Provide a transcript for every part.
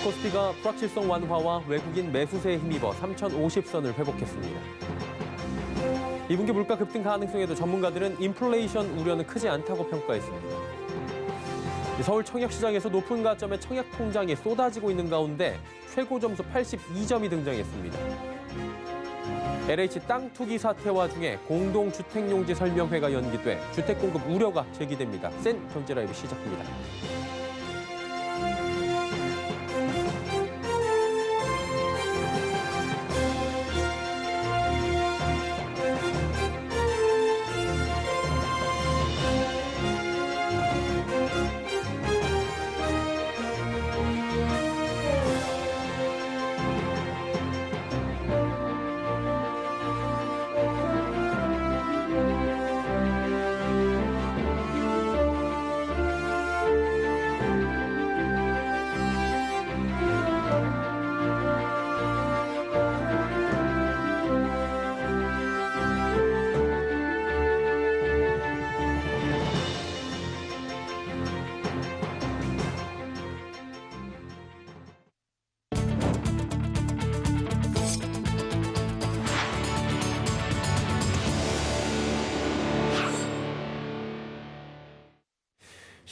코스피가 불확실성 완화와 외국인 매수세에 힘입어 3,050선을 회복했습니다. 2분기 물가 급등 가능성에도 전문가들은 인플레이션 우려는 크지 않다고 평가했습니다. 서울 청약시장에서 높은 가점의 청약 통장이 쏟아지고 있는 가운데 최고 점수 82점이 등장했습니다. LH 땅 투기 사태 와중에 공동주택용지 설명회가 연기돼 주택 공급 우려가 제기됩니다. 센 경제라이브 시작합니다.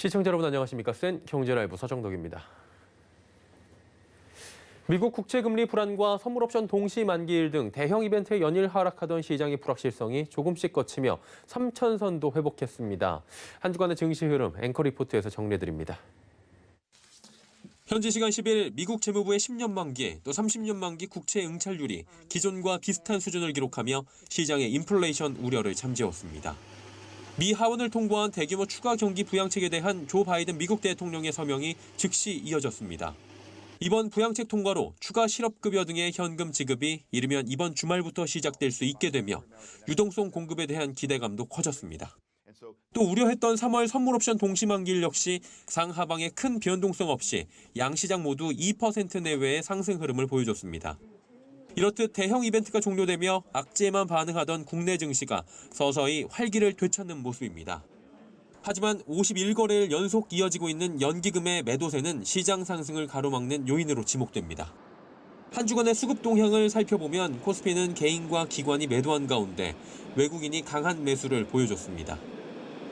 시청자 여러분 안녕하십니까? 센 경제라이브 서정덕입니다. 미국 국채금리 불안과 선물옵션 동시 만기일 등 대형 이벤트의 연일 하락하던 시장의 불확실성이 조금씩 걷히며 3,000선도 회복했습니다. 한 주간의 증시 흐름 앵커 리포트에서 정리해드립니다. 현지 시간 10일 미국 재무부의 10년 만기 또 30년 만기 국채 응찰률이 기존과 비슷한 수준을 기록하며 시장의 인플레이션 우려를 잠재웠습니다. 미 하원을 통과한 대규모 추가 경기 부양책에 대한 조 바이든 미국 대통령의 서명이 즉시 이어졌습니다. 이번 부양책 통과로 추가 실업급여 등의 현금 지급이 이르면 이번 주말부터 시작될 수 있게 되며 유동성 공급에 대한 기대감도 커졌습니다. 또 우려했던 3월 선물옵션 동시만기일 역시 상하방의 큰 변동성 없이 양시장 모두 2% 내외의 상승 흐름을 보여줬습니다. 이렇듯 대형 이벤트가 종료되며 악재에만 반응하던 국내 증시가 서서히 활기를 되찾는 모습입니다. 하지만 51거래일 연속 이어지고 있는 연기금의 매도세는 시장 상승을 가로막는 요인으로 지목됩니다. 한 주간의 수급 동향을 살펴보면 코스피는 개인과 기관이 매도한 가운데 외국인이 강한 매수를 보여줬습니다.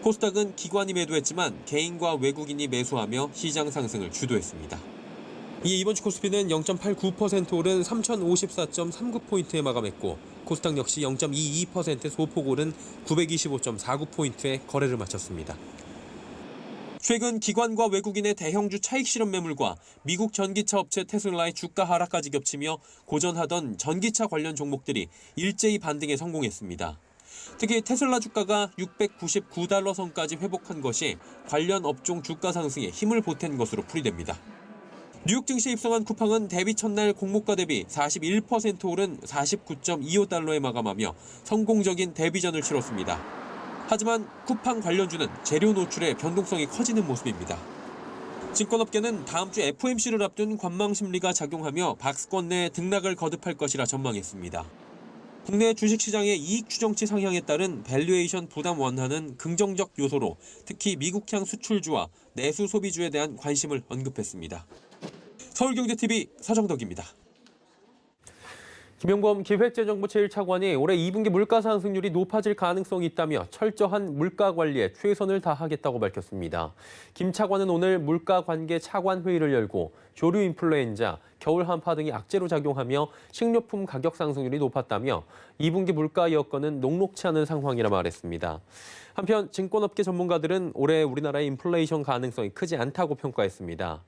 코스닥은 기관이 매도했지만 개인과 외국인이 매수하며 시장 상승을 주도했습니다. 이에 이번 주 코스피는 0.89% 오른 3,054.39포인트에 마감했고 코스닥 역시 0.22% 소폭 오른 925.49포인트에 거래를 마쳤습니다. 최근 기관과 외국인의 대형주 차익 실현 매물과 미국 전기차 업체 테슬라의 주가 하락까지 겹치며 고전하던 전기차 관련 종목들이 일제히 반등에 성공했습니다. 특히 테슬라 주가가 699달러 선까지 회복한 것이 관련 업종 주가 상승에 힘을 보탠 것으로 풀이됩니다. 뉴욕 증시에 입성한 쿠팡은 데뷔 첫날 공모가 대비 41% 오른 49.25달러에 마감하며 성공적인 데뷔전을 치렀습니다. 하지만 쿠팡 관련주는 재료 노출의 변동성이 커지는 모습입니다. 증권업계는 다음 주 FOMC를 앞둔 관망 심리가 작용하며 박스권 내 등락을 거듭할 것이라 전망했습니다. 국내 주식시장의 이익 추정치 상향에 따른 밸류에이션 부담 완화는 긍정적 요소로 특히 미국향 수출주와 내수 소비주에 대한 관심을 언급했습니다. 서울경제TV 서정덕입니다. 김용범 기획재정부 제1차관이 올해 2분기 물가 상승률이 높아질 가능성이 있다며 철저한 물가 관리에 최선을 다하겠다고 밝혔습니다. 김 차관은 오늘 물가 관계 차관 회의를 열고 조류 인플루엔자, 겨울 한파 등이 악재로 작용하며 식료품 가격 상승률이 높았다며 2분기 물가 여건은 녹록치 않은 상황이라 말했습니다. 한편 증권업계 전문가들은 올해 우리나라의 인플레이션 가능성이 크지 않다고 평가했습니다.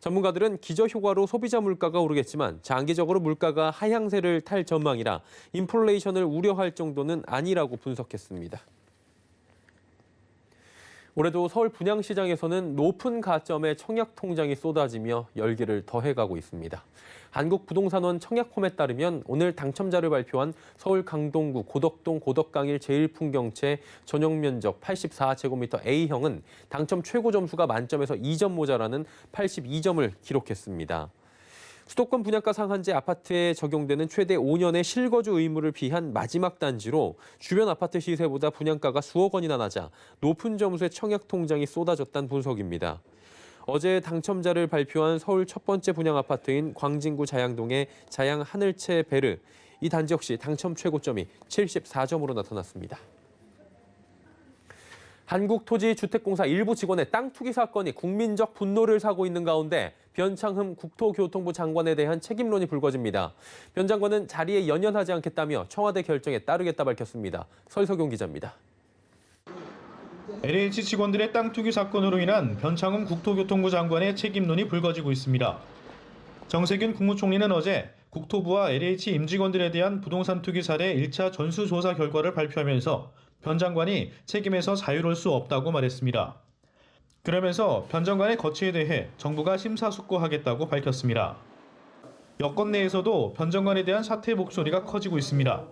전문가들은 기저효과로 소비자 물가가 오르겠지만 장기적으로 물가가 하향세를 탈 전망이라 인플레이션을 우려할 정도는 아니라고 분석했습니다. 올해도 서울 분양시장에서는 높은 가점의 청약 통장이 쏟아지며 열기를 더해가고 있습니다. 한국부동산원 청약홈에 따르면 오늘 당첨자를 발표한 서울 강동구 고덕동 고덕강일 제1풍경채 전용 면적 84제곱미터 A형은 당첨 최고 점수가 만점에서 2점 모자라는 82점을 기록했습니다. 수도권 분양가 상한제 아파트에 적용되는 최대 5년의 실거주 의무를 피한 마지막 단지로 주변 아파트 시세보다 분양가가 수억 원이나 낮아 높은 점수의 청약 통장이 쏟아졌다는 분석입니다. 어제 당첨자를 발표한 서울 첫 번째 분양 아파트인 광진구 자양동의 자양 하늘채 베르. 이 단지 역시 당첨 최고점이 74점으로 나타났습니다. 한국토지주택공사 일부 직원의 땅 투기 사건이 국민적 분노를 사고 있는 가운데 변창흠 국토교통부 장관에 대한 책임론이 불거집니다. 변 장관은 자리에 연연하지 않겠다며 청와대 결정에 따르겠다 밝혔습니다. 설석용 기자입니다. LH 직원들의 땅 투기 사건으로 인한 변창흠 국토교통부 장관의 책임론이 불거지고 있습니다. 정세균 국무총리는 어제 국토부와 LH 임직원들에 대한 부동산 투기 사례 1차 전수조사 결과를 발표하면서 변 장관이 책임에서 자유로울 수 없다고 말했습니다. 그러면서 변 장관의 거취에 대해 정부가 심사숙고하겠다고 밝혔습니다. 여권 내에서도 변 장관에 대한 사퇴 목소리가 커지고 있습니다.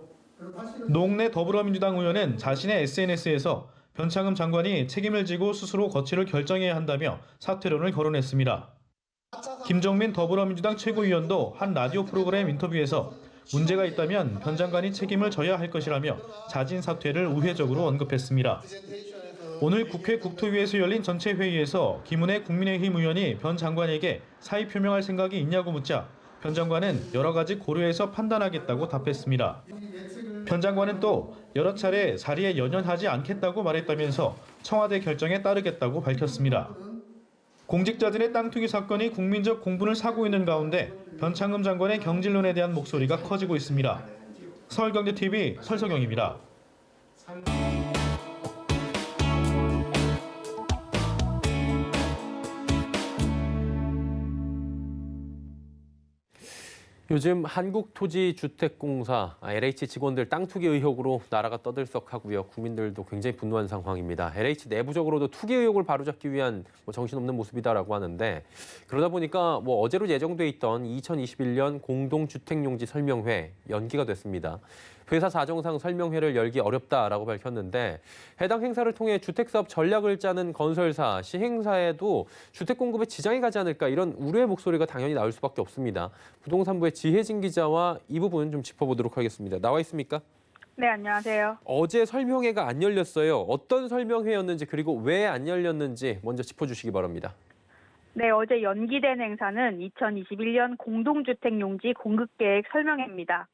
노웅래 더불어민주당 의원은 자신의 SNS에서 변창흠 장관이 책임을 지고 스스로 거취를 결정해야 한다며 사퇴론을 거론했습니다. 김정민 더불어민주당 최고위원도 한 라디오 프로그램 인터뷰에서 문제가 있다면 변 장관이 책임을 져야 할 것이라며 자진 사퇴를 우회적으로 언급했습니다. 오늘 국회 국토위에서 열린 전체 회의에서 김은혜 국민의힘 의원이 변 장관에게 사의 표명할 생각이 있냐고 묻자 변 장관은 여러 가지 고려해서 판단하겠다고 답했습니다. 변 장관은 또 여러 차례 자리에 연연하지 않겠다고 말했다면서 청와대 결정에 따르겠다고 밝혔습니다. 공직자들의 땅 투기 사건이 국민적 공분을 사고 있는 가운데 변창흠 장관의 경질론에 대한 목소리가 커지고 있습니다. 서울경제TV 설석영입니다. 요즘 한국토지주택공사 LH 직원들 땅 투기 의혹으로 나라가 떠들썩하고요. 국민들도 굉장히 분노한 상황입니다. LH 내부적으로도 투기 의혹을 바로잡기 위한 정신없는 모습이다라고 하는데 그러다 보니까 어제로 예정돼 있던 2021년 공동주택용지 설명회 연기가 됐습니다. 회사 사정상 설명회를 열기 어렵다라고 밝혔는데 해당 행사를 통해 주택사업 전략을 짜는 건설사, 시행사에도 주택 공급에 지장이 가지 않을까 이런 우려의 목소리가 당연히 나올 수밖에 없습니다. 부동산부의 지혜진 기자와 이 부분 좀 짚어보도록 하겠습니다. 나와 있습니까? 네, 안녕하세요. 어제 설명회가 안 열렸어요. 어떤 설명회였는지 그리고 왜 안 열렸는지 먼저 짚어주시기 바랍니다. 네, 어제 연기된 행사는 2021년 공동주택용지 공급계획 설명회입니다.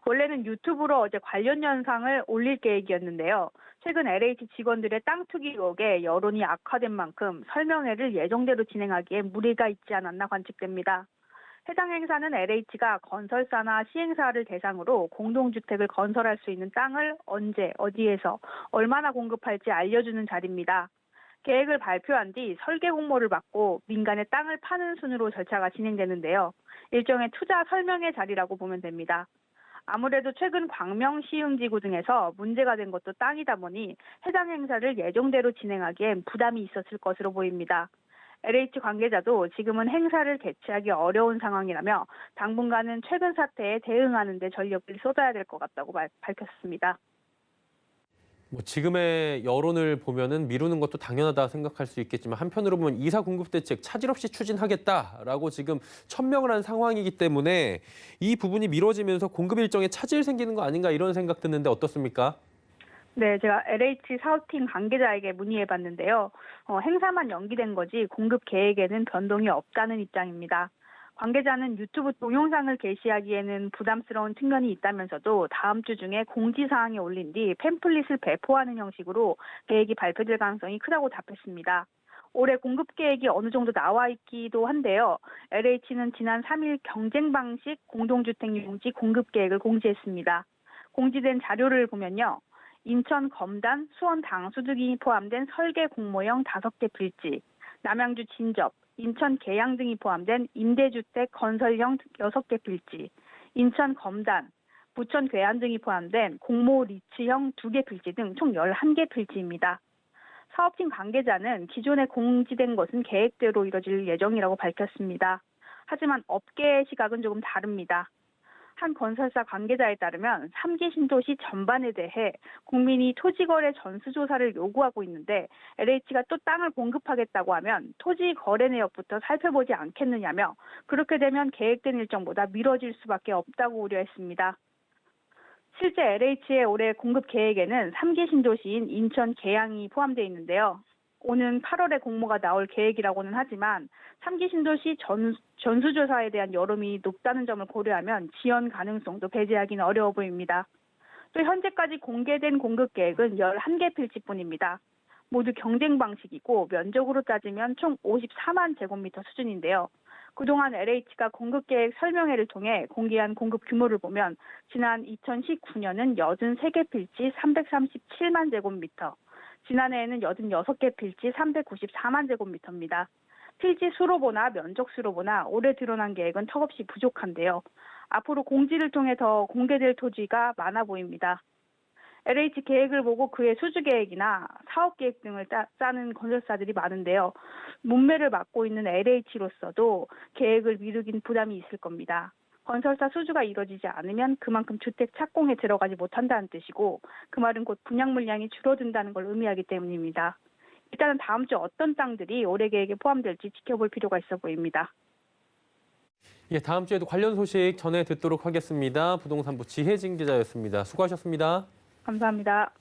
원래는 유튜브로 어제 관련 영상을 올릴 계획이었는데요. 최근 LH 직원들의 땅 투기 의혹에 여론이 악화된 만큼 설명회를 예정대로 진행하기에 무리가 있지 않았나 관측됩니다. 해당 행사는 LH가 건설사나 시행사를 대상으로 공동주택을 건설할 수 있는 땅을 언제, 어디에서, 얼마나 공급할지 알려주는 자리입니다. 계획을 발표한 뒤 설계 공모를 받고 민간에 땅을 파는 순으로 절차가 진행되는데요. 일종의 투자 설명회 자리라고 보면 됩니다. 아무래도 최근 광명 시흥지구 등에서 문제가 된 것도 땅이다 보니 해당 행사를 예정대로 진행하기엔 부담이 있었을 것으로 보입니다. LH 관계자도 지금은 행사를 개최하기 어려운 상황이라며 당분간은 최근 사태에 대응하는 데 전력을 쏟아야 될 것 같다고 밝혔습니다. 지금의 여론을 보면은 미루는 것도 당연하다 생각할 수 있겠지만 한편으로 보면 이사 공급 대책 차질 없이 추진하겠다라고 지금 천명을 한 상황이기 때문에 이 부분이 미뤄지면서 공급 일정에 차질 생기는 거 아닌가 이런 생각 드는데 어떻습니까? 네, 제가 LH 사업팀 관계자에게 문의해봤는데요. 행사만 연기된 거지 공급 계획에는 변동이 없다는 입장입니다. 관계자는 유튜브 동영상을 게시하기에는 부담스러운 측면이 있다면서도 다음 주 중에 공지사항에 올린 뒤 팸플릿을 배포하는 형식으로 계획이 발표될 가능성이 크다고 답했습니다. 올해 공급 계획이 어느 정도 나와 있기도 한데요. LH는 지난 3일 경쟁 방식 공동주택용지 공급 계획을 공지했습니다. 공지된 자료를 보면요. 인천 검단, 수원 당수 등이 포함된 설계 공모형 5개 필지, 남양주 진접, 인천 계양 등이 포함된 임대주택 건설형 6개 필지, 인천 검단, 부천 괴안 등이 포함된 공모 리츠형 2개 필지 등 총 11개 필지입니다. 사업팀 관계자는 기존에 공지된 것은 계획대로 이뤄질 예정이라고 밝혔습니다. 하지만 업계의 시각은 조금 다릅니다. 한 건설사 관계자에 따르면 3기 신도시 전반에 대해 국민이 토지거래 전수조사를 요구하고 있는데 LH가 또 땅을 공급하겠다고 하면 토지거래 내역부터 살펴보지 않겠느냐며 그렇게 되면 계획된 일정보다 미뤄질 수밖에 없다고 우려했습니다. 실제 LH의 올해 공급 계획에는 3기 신도시인 인천 계양이 포함되어 있는데요. 오는 8월에 공모가 나올 계획이라고는 하지만 3기 신도시 전수조사에 대한 여론이 높다는 점을 고려하면 지연 가능성도 배제하기는 어려워 보입니다. 또 현재까지 공개된 공급 계획은 11개 필지뿐입니다. 모두 경쟁 방식이고 면적으로 따지면 총 54만 제곱미터 수준인데요. 그동안 LH가 공급 계획 설명회를 통해 공개한 공급 규모를 보면 지난 2019년은 83개 필지 337만 제곱미터, 지난해에는 86개 필지 394만 제곱미터입니다. 필지 수로 보나 면적 수로 보나 올해 드러난 계획은 턱없이 부족한데요. 앞으로 공지를 통해 더 공개될 토지가 많아 보입니다. LH 계획을 보고 그의 수주 계획이나 사업 계획 등을 짜는 건설사들이 많은데요. 문매를 맡고 있는 LH로서도 계획을 미루긴 부담이 있을 겁니다. 건설사 수주가 이뤄지지 않으면 그만큼 주택 착공에 들어가지 못한다는 뜻이고 그 말은 곧 분양 물량이 줄어든다는 걸 의미하기 때문입니다. 일단은 다음 주 어떤 땅들이 올해 계획에 포함될지 지켜볼 필요가 있어 보입니다. 예, 다음 주에도 관련 소식 전해 듣도록 하겠습니다. 부동산부 지혜진 기자였습니다. 수고하셨습니다. 감사합니다.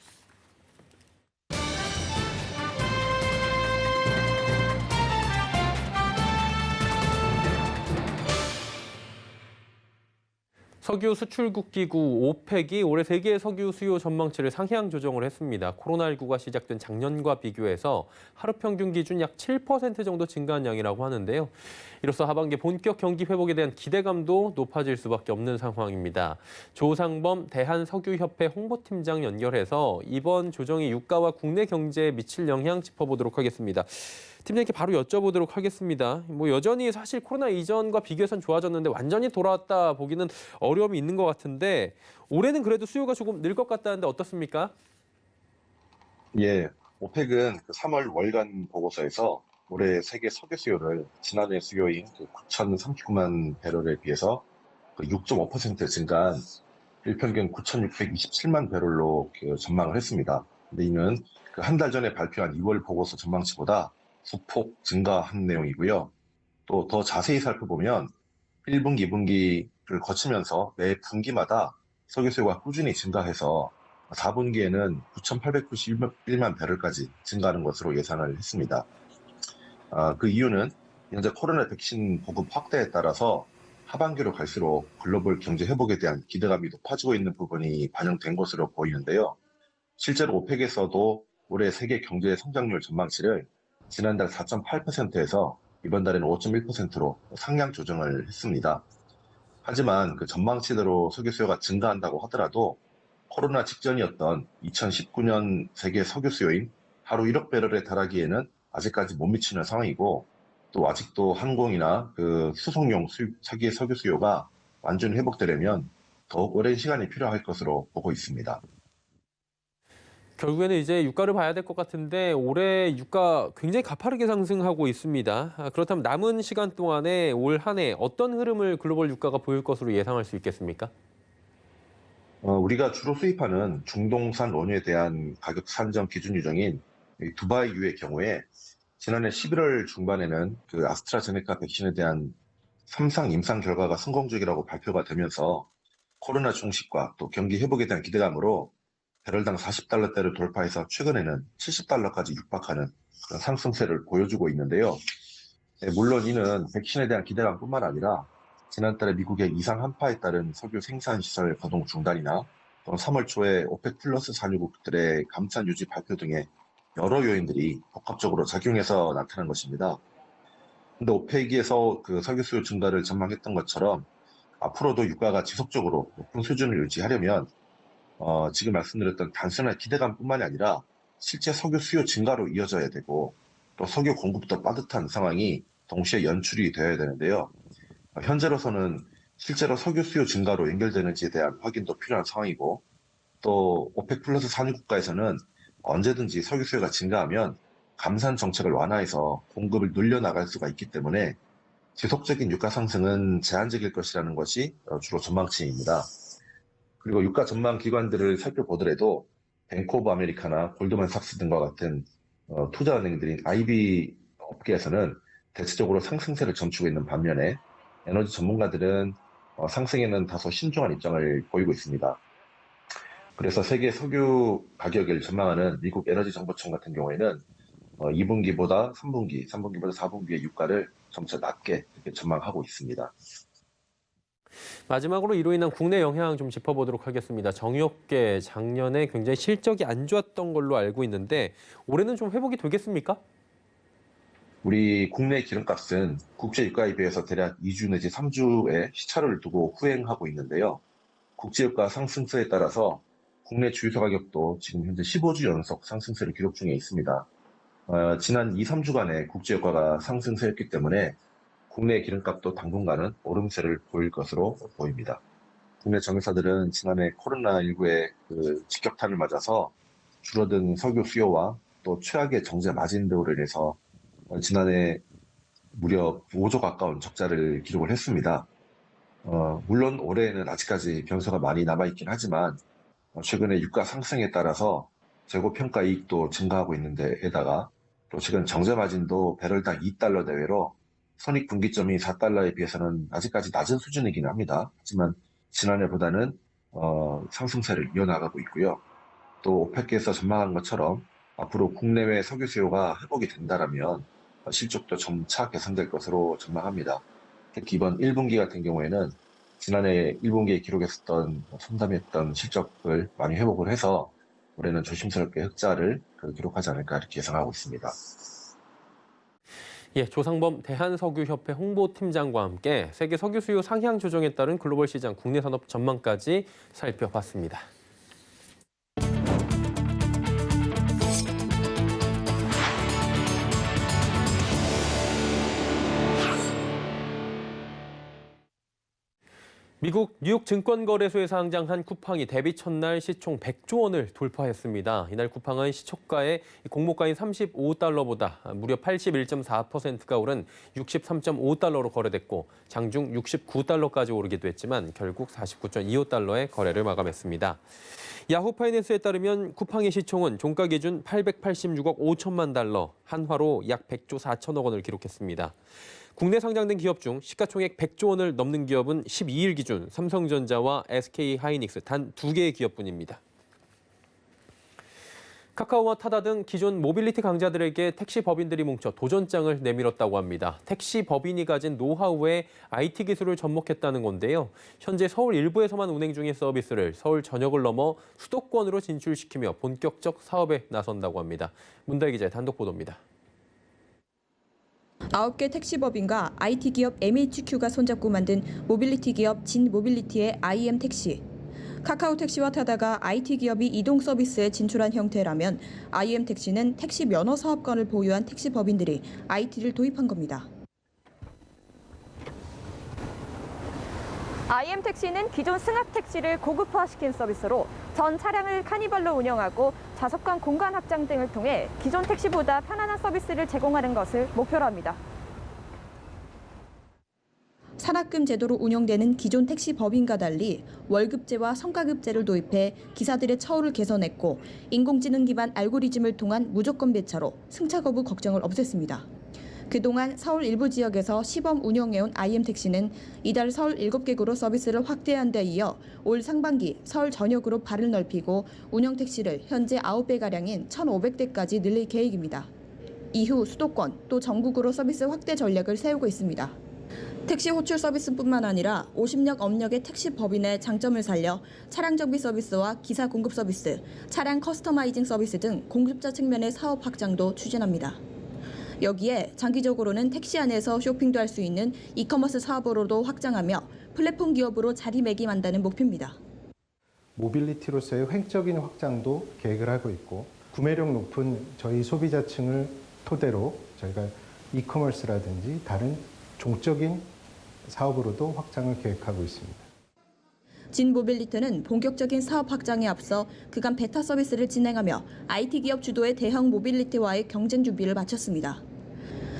석유 수출국 기구 오펙이 올해 세계 석유 수요 전망치를 상향 조정을 했습니다. 코로나19가 시작된 작년과 비교해서 하루 평균 기준 약 7% 정도 증가한 양이라고 하는데요. 이로써 하반기 본격 경기 회복에 대한 기대감도 높아질 수밖에 없는 상황입니다. 조상범 대한석유협회 홍보팀장 연결해서 이번 조정이 유가와 국내 경제에 미칠 영향 짚어보도록 하겠습니다. 팀장님께 바로 여쭤보도록 하겠습니다. 여전히 사실 코로나 이전과 비교해서는 좋아졌는데 완전히 돌아왔다 보기는 어려움이 있는 것 같은데 올해는 그래도 수요가 조금 늘 것 같다는데 어떻습니까? 예, 오펙은 3월 월간 보고서에서 올해 세계 석유 수요를 지난해 수요인 9,039만 배럴에 비해서 6.5% 증가한 일평균 9,627만 배럴로 전망을 했습니다. 근데 이는 한 달 전에 발표한 2월 보고서 전망치보다 소폭 증가한 내용이고요. 또 더 자세히 살펴보면 1분기, 2분기를 거치면서 매 분기마다 석유 수요가 꾸준히 증가해서 4분기에는 9,891만 배럴까지 증가하는 것으로 예상을 했습니다. 그 이유는 현재 코로나 백신 보급 확대에 따라서 하반기로 갈수록 글로벌 경제 회복에 대한 기대감이 높아지고 있는 부분이 반영된 것으로 보이는데요. 실제로 오펙에서도 올해 세계 경제 성장률 전망치를 지난달 4.8%에서 이번 달에는 5.1%로 상향 조정을 했습니다. 하지만 그 전망치대로 석유 수요가 증가한다고 하더라도 코로나 직전이었던 2019년 세계 석유 수요인 하루 1억 배럴에 달하기에는 아직까지 못 미치는 상황이고 또 아직도 항공이나 수송용 석유 수요가 완전히 회복되려면 더욱 오랜 시간이 필요할 것으로 보고 있습니다. 결국에는 이제 유가를 봐야 될 것 같은데 올해 유가 굉장히 가파르게 상승하고 있습니다. 그렇다면 남은 시간 동안에 올 한 해 어떤 흐름을 글로벌 유가가 보일 것으로 예상할 수 있겠습니까? 우리가 주로 수입하는 중동산 원유에 대한 가격 산정 기준 유정인 두바이유의 경우에 지난해 11월 중반에는 아스트라제네카 백신에 대한 3상 임상 결과가 성공적이라고 발표가 되면서 코로나 종식과 또 경기 회복에 대한 기대감으로 배럴당 40달러대를 돌파해서 최근에는 70달러까지 육박하는 그런 상승세를 보여주고 있는데요. 물론 이는 백신에 대한 기대감뿐만 아니라 지난달에 미국의 이상 한파에 따른 석유 생산시설 가동 중단이나 또 3월 초에 오펙 플러스 산유국들의 감산 유지 발표 등의 여러 요인들이 복합적으로 작용해서 나타난 것입니다. 근데 오펙에서 석유 수요 증가를 전망했던 것처럼 앞으로도 유가가 지속적으로 높은 수준을 유지하려면 지금 말씀드렸던 단순한 기대감뿐만이 아니라 실제 석유 수요 증가로 이어져야 되고 또 석유 공급도 빠듯한 상황이 동시에 연출이 되어야 되는데요. 현재로서는 실제로 석유 수요 증가로 연결되는지에 대한 확인도 필요한 상황이고 또 오펙 플러스 산유 국가에서는 언제든지 석유 수요가 증가하면 감산 정책을 완화해서 공급을 늘려나갈 수가 있기 때문에 지속적인 유가 상승은 제한적일 것이라는 것이 주로 전망치입니다. 그리고 유가 전망 기관들을 살펴보더라도 뱅크 오브 아메리카나 골드만삭스 등과 같은 투자은행들인 IB 업계에서는 대체적으로 상승세를 점치고 있는 반면에 에너지 전문가들은 상승에는 다소 신중한 입장을 보이고 있습니다. 그래서 세계 석유 가격을 전망하는 미국 에너지 정보청 같은 경우에는 2분기보다 3분기, 3분기보다 4분기의 유가를 점차 낮게 이렇게 전망하고 있습니다. 마지막으로 이로 인한 국내 영향 좀 짚어보도록 하겠습니다. 정유업계 작년에 굉장히 실적이 안 좋았던 걸로 알고 있는데 올해는 좀 회복이 되겠습니까? 우리 국내 기름값은 국제 유가에 비해서 대략 2주 내지 3주의 시차를 두고 후행하고 있는데요. 국제유가 상승세에 따라서 국내 주유소 가격도 지금 현재 15주 연속 상승세를 기록 중에 있습니다. 지난 2, 3주간의 국제유가가 상승세였기 때문에 국내 기름값도 당분간은 오름세를 보일 것으로 보입니다. 국내 정유사들은 지난해 코로나19의 그 직격탄을 맞아서 줄어든 석유 수요와 또 최악의 정제 마진 등으로 인해서 지난해 무려 5조 가까운 적자를 기록을 했습니다. 물론 올해는 아직까지 변수가 많이 남아있긴 하지만 최근에 유가 상승에 따라서 재고 평가 이익도 증가하고 있는데에다가 또 최근 정제 마진도 배럴당 2달러 내외로 선익 분기점이 4달러에 비해서는 아직까지 낮은 수준이긴 합니다. 하지만 지난해보다는 상승세를 이어나가고 있고요. 또 오페크에서 전망한 것처럼 앞으로 국내외 석유 수요가 회복이 된다라면 실적도 점차 개선될 것으로 전망합니다. 특히 이번 1분기 같은 경우에는 지난해 1분기에 기록했었던 참담했던 실적을 많이 회복을 해서 올해는 조심스럽게 흑자를 기록하지 않을까 이렇게 예상하고 있습니다. 예, 조상범 대한석유협회 홍보팀장과 함께 세계 석유 수요 상향 조정에 따른 글로벌 시장 국내 산업 전망까지 살펴봤습니다. 미국 뉴욕 증권거래소에서 상장한 쿠팡이 데뷔 첫날 시총 100조 원을 돌파했습니다. 이날 쿠팡은 시초가의 공모가인 35달러보다 무려 81.4%가 오른 63.5달러로 거래됐고 장중 69달러까지 오르기도 했지만 결국 49.25달러에 거래를 마감했습니다. 야후 파이낸스에 따르면 쿠팡의 시총은 종가 기준 886억 5천만 달러, 한화로 약 100조 4천억 원을 기록했습니다. 국내 상장된 기업 중 시가총액 100조 원을 넘는 기업은 12일 기준 삼성전자와 SK하이닉스 단 2개의 기업뿐입니다. 카카오와 타다 등 기존 모빌리티 강자들에게 택시 법인들이 뭉쳐 도전장을 내밀었다고 합니다. 택시 법인이 가진 노하우에 IT 기술을 접목했다는 건데요. 현재 서울 일부에서만 운행 중인 서비스를 서울 전역을 넘어 수도권으로 진출시키며 본격적 사업에 나선다고 합니다. 문다희 기자의 단독 보도입니다. 9개 택시법인과 IT 기업 MHQ가 손잡고 만든 모빌리티 기업 진모빌리티의 IM 택시. 카카오 택시와 타다가 IT 기업이 이동 서비스에 진출한 형태라면 IM 택시는 택시 면허 사업권을 보유한 택시 법인들이 IT를 도입한 겁니다. IM 택시는 기존 승합 택시를 고급화시킨 서비스로 전 차량을 카니발로 운영하고 좌석간 공간 확장 등을 통해 기존 택시보다 편안한 서비스를 제공하는 것을 목표로 합니다. 산학금 제도로 운영되는 기존 택시 법인과 달리 월급제와 성과급제를 도입해 기사들의 처우를 개선했고 인공지능 기반 알고리즘을 통한 무조건 배차로 승차 거부 걱정을 없앴습니다. 그동안 서울 일부 지역에서 시범 운영해온 IM 택시는 이달 서울 7개구로 서비스를 확대한 데 이어 올 상반기 서울 전역으로 발을 넓히고 운영 택시를 현재 9배가량인 1,500대까지 늘릴 계획입니다. 이후 수도권 또 전국으로 서비스 확대 전략을 세우고 있습니다. 택시 호출 서비스뿐만 아니라 50력 업력의 택시 법인의 장점을 살려 차량 정비 서비스와 기사 공급 서비스, 차량 커스터마이징 서비스 등 공급자 측면의 사업 확장도 추진합니다. 여기에 장기적으로는 택시 안에서 쇼핑도 할 수 있는 이커머스 사업으로도 확장하며 플랫폼 기업으로 자리매김한다는 목표입니다. 모빌리티로서의 횡적인 확장도 계획을 하고 있고 구매력 높은 저희 소비자층을 토대로 저희가 이커머스라든지 다른 종적인 사업으로도 확장을 계획하고 있습니다. 진모빌리티는 본격적인 사업 확장에 앞서 그간 베타 서비스를 진행하며 IT 기업 주도의 대형 모빌리티와의 경쟁 준비를 마쳤습니다.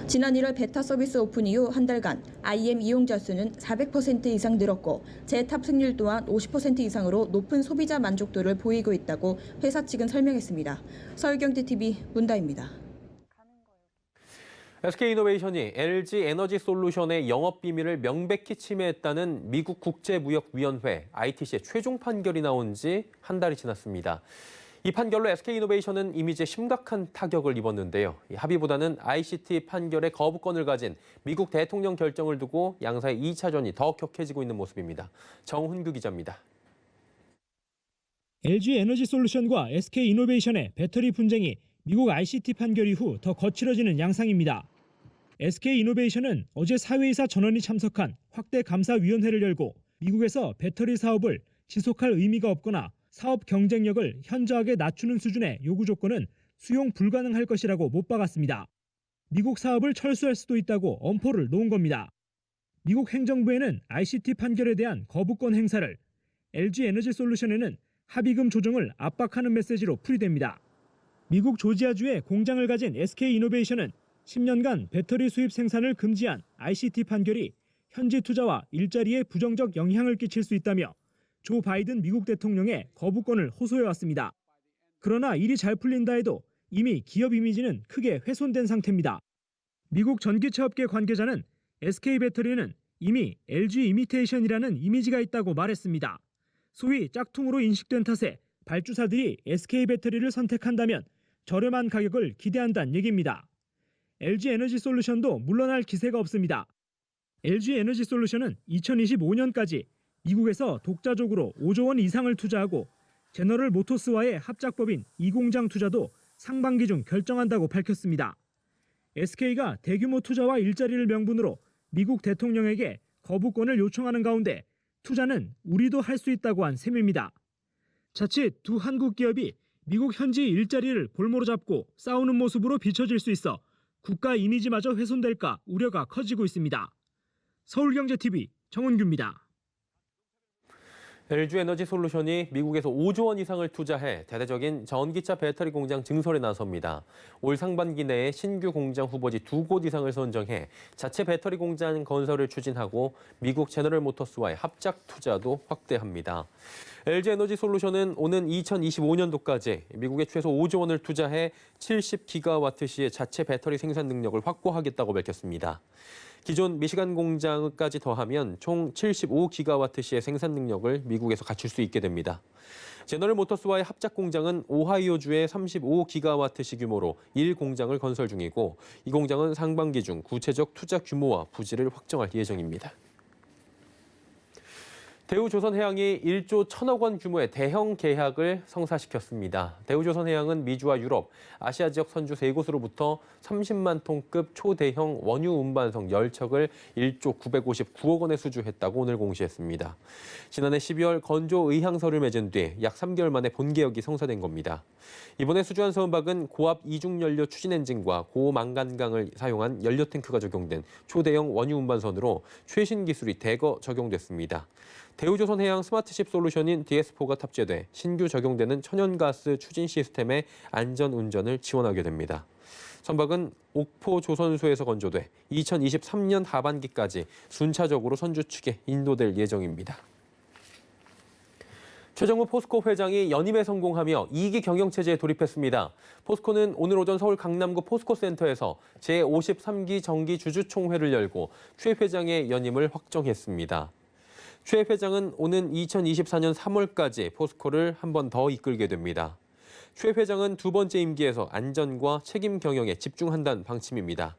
지난 1월 베타 서비스 오픈 이후 한 달간 IM 이용자 수는 400% 이상 늘었고 재탑승률 또한 50% 이상으로 높은 소비자 만족도를 보이고 있다고 회사 측은 설명했습니다. 서울경제TV 문다입니다. SK이노베이션이 LG 에너지 솔루션의 영업 비밀을 명백히 침해했다는 미국 국제무역위원회 ITC의 최종 판결이 나온 지 한 달이 지났습니다. 이 판결로 SK이노베이션은 이미지에 심각한 타격을 입었는데요. 이 합의보다는 ICT 판결의 거부권을 가진 미국 대통령 결정을 두고 양사의 2차전이 더 격해지고 있는 모습입니다. 정훈규 기자입니다. LG에너지솔루션과 SK이노베이션의 배터리 분쟁이 미국 ICT 판결 이후 더 거칠어지는 양상입니다. SK이노베이션은 어제 사회이사 전원이 참석한 확대 감사위원회를 열고 미국에서 배터리 사업을 지속할 의미가 없거나 사업 경쟁력을 현저하게 낮추는 수준의 요구 조건은 수용 불가능할 것이라고 못 박았습니다. 미국 사업을 철수할 수도 있다고 엄포를 놓은 겁니다. 미국 행정부에는 ICT 판결에 대한 거부권 행사를, LG에너지솔루션에는 합의금 조정을 압박하는 메시지로 풀이됩니다. 미국 조지아주에 공장을 가진 SK이노베이션은 10년간 배터리 수입 생산을 금지한 ICT 판결이 현지 투자와 일자리에 부정적 영향을 끼칠 수 있다며 조 바이든 미국 대통령의 거부권을 호소해왔습니다. 그러나 일이 잘 풀린다 해도 이미 기업 이미지는 크게 훼손된 상태입니다. 미국 전기차업계 관계자는 SK배터리는 이미 LG 이미테이션이라는 이미지가 있다고 말했습니다. 소위 짝퉁으로 인식된 탓에 발주사들이 SK배터리를 선택한다면 저렴한 가격을 기대한다는 얘기입니다. LG에너지솔루션도 물러날 기세가 없습니다. LG에너지솔루션은 2025년까지 미국에서 독자적으로 5조 원 이상을 투자하고 제너럴 모터스와의 합작법인 이 공장 투자도 상반기 중 결정한다고 밝혔습니다. SK가 대규모 투자와 일자리를 명분으로 미국 대통령에게 거부권을 요청하는 가운데 투자는 우리도 할 수 있다고 한 셈입니다. 자칫 두 한국 기업이 미국 현지 일자리를 볼모로 잡고 싸우는 모습으로 비춰질 수 있어 국가 이미지마저 훼손될까 우려가 커지고 있습니다. 서울경제TV 정은규입니다. LG에너지솔루션이 미국에서 5조 원 이상을 투자해 대대적인 전기차 배터리 공장 증설에 나섭니다. 올 상반기 내에 신규 공장 후보지 2곳 이상을 선정해 자체 배터리 공장 건설을 추진하고 미국 제너럴 모터스와의 합작 투자도 확대합니다. LG에너지솔루션은 오는 2025년도까지 미국에 최소 5조 원을 투자해 70기가와트시의 자체 배터리 생산 능력을 확보하겠다고 밝혔습니다. 기존 미시간 공장까지 더하면 총 75기가와트시의 생산 능력을 미국에서 갖출 수 있게 됩니다. 제너럴 모터스와의 합작 공장은 오하이오주의 35기가와트시 규모로 1공장을 건설 중이고 이 공장은 상반기 중 구체적 투자 규모와 부지를 확정할 예정입니다. 대우조선해양이 1조 1천억 원 규모의 대형 계약을 성사시켰습니다. 대우조선해양은 미주와 유럽, 아시아 지역 선주 3곳으로부터 30만 톤급 초대형 원유 운반선 10척을 1조 959억 원에 수주했다고 오늘 공시했습니다. 지난해 12월 건조 의향서를 맺은 뒤 약 3개월 만에 본계약이 성사된 겁니다. 이번에 수주한 선박은 고압 이중연료 추진 엔진과 고망간강을 사용한 연료 탱크가 적용된 초대형 원유 운반선으로 최신 기술이 대거 적용됐습니다. 대우조선해양 스마트십 솔루션인 DS4가 탑재돼 신규 적용되는 천연가스 추진 시스템의 안전 운전을 지원하게 됩니다. 선박은 옥포 조선소에서 건조돼 2023년 하반기까지 순차적으로 선주 측에 인도될 예정입니다. 최정우 포스코 회장이 연임에 성공하며 2기 경영체제에 돌입했습니다. 포스코는 오늘 오전 서울 강남구 포스코센터에서 제53기 정기주주총회를 열고 최 회장의 연임을 확정했습니다. 최 회장은 오는 2024년 3월까지 포스코를 한 번 더 이끌게 됩니다. 최 회장은 두 번째 임기에서 안전과 책임 경영에 집중한다는 방침입니다.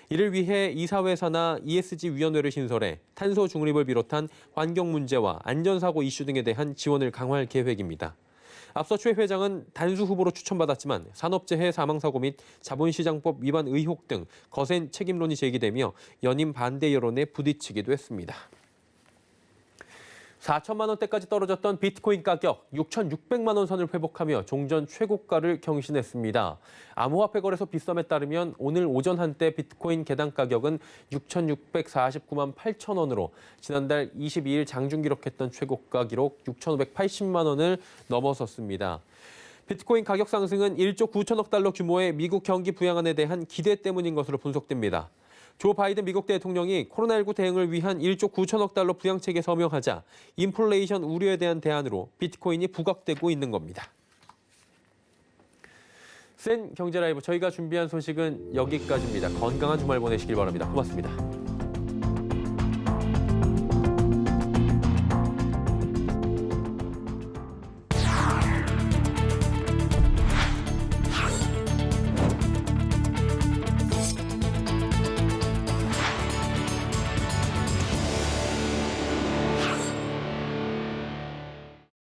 이를 위해 이사회 산하 ESG위원회를 신설해 탄소 중립을 비롯한 환경 문제와 안전사고 이슈 등에 대한 지원을 강화할 계획입니다. 앞서 최 회장은 단수 후보로 추천받았지만 산업재해 사망사고 및 자본시장법 위반 의혹 등 거센 책임론이 제기되며 연임 반대 여론에 부딪히기도 했습니다. 4천만 원대까지 떨어졌던 비트코인 가격 6,600만 원 선을 회복하며 종전 최고가를 경신했습니다. 암호화폐 거래소 빗썸에 따르면 오늘 오전 한때 비트코인 개당 가격은 6,649만 8천 원으로 지난달 22일 장중 기록했던 최고가 기록 6,580만 원을 넘어섰습니다. 비트코인 가격 상승은 1조 9천억 달러 규모의 미국 경기 부양안에 대한 기대 때문인 것으로 분석됩니다. 조 바이든 미국 대통령이 코로나19 대응을 위한 1조 9천억 달러 부양책에 서명하자 인플레이션 우려에 대한 대안으로 비트코인이 부각되고 있는 겁니다. 센 경제라이브 저희가 준비한 소식은 여기까지입니다. 건강한 주말 보내시길 바랍니다. 고맙습니다.